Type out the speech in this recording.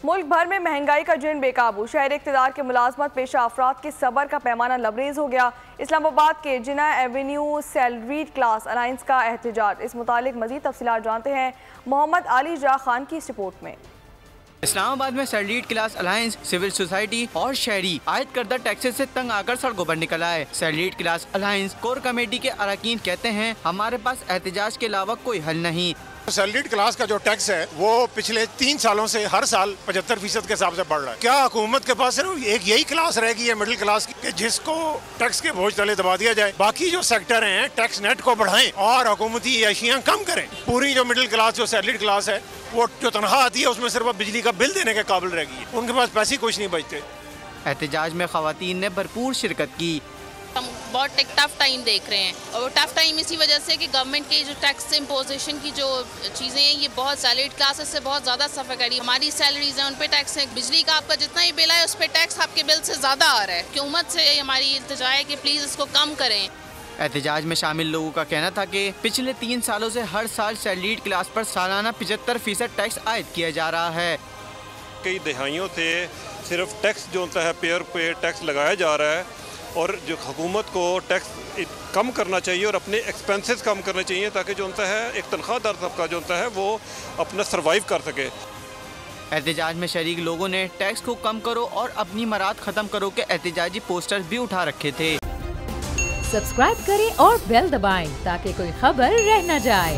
मुल्क भर में महंगाई का जिन बेकाबू, शहर इक़्तिदार के मुलाजमत पेशा अफराद के सबर का पैमाना लबरेज हो गया। इस्लामाबाद के जिना एवेन्यू सैलरीड क्लास अलायंस का एहतजाज। इस मुतालिक मजीद तफसीलात जानते हैं मोहम्मद अली जा खान की इस रिपोर्ट में। इस्लामाबाद में salaried class alliance civil society और शहरी आयद करदा टैक्सेस से तंग आकर सड़कों पर निकल आए। Salaried class alliance core committee के अरकान कहते हैं, हमारे पास एहतजाज के अलावा कोई हल नहीं। सैलरीड क्लास का जो टैक्स है वो पिछले 3 सालों से हर साल 75% के हिसाब से बढ़ रहा है। क्या हुकूमत के पास सिर्फ एक यही क्लास रह गई है मिडिल क्लास की कि जिसको टैक्स के बोझ तले दबा दिया जाए? बाकी जो सेक्टर हैं टैक्स नेट को बढ़ाएं और हुकूमती अशियाँ कम करें। पूरी जो मिडिल क्लास जो सैलरीड क्लास है वो जो तनख्वाह आती है उसमें सिर्फ बिजली का बिल देने के काबिल रह गई है, उनके पास पैसे कुछ नहीं बचते। एहतजाज में खवातीन ने भरपूर शिरकत की। हम बहुत एक टफ टाइम देख रहे हैं और वो टफ टाइम इसी वजह से कि गवर्नमेंट की जो टैक्स इम्पोजिशन की जो चीज़ें हैं ये बहुत सैलरीड क्लासेस से बहुत ज़्यादा सफ़र करी। हमारी सैलरीज हैं उन पे टैक्स है, बिजली का आपका जितना ही बिल है उस पर टैक्स आपके बिल से ज़्यादा आ रहा है। हुकूमत से हमारी इल्तिजा है कि प्लीज़ इसको कम करें। एहतजाज में शामिल लोगों का कहना था कि पिछले 3 सालों से हर साल सैलरीड क्लास पर सालाना 75% टैक्स आयद किया जा रहा है। कई दहाइयों से सिर्फ टैक्स जो होता है पेयर पे टैक्स लगाया जा रहा है और जो हुकूमत को टैक्स कम करना चाहिए और अपने एक्सपेंसेस कम करने चाहिए ताकि जो होता है एक तनख्वाहदार तबका जो होता है वो अपना सर्वाइव कर सके। एहतजाज में शरीक लोगों ने टैक्स को कम करो और अपनी मराद ख़त्म करो के एहतजाजी पोस्टर्स भी उठा रखे थे। सब्सक्राइब करें और बेल दबाएं ताकि कोई खबर रह न जाए।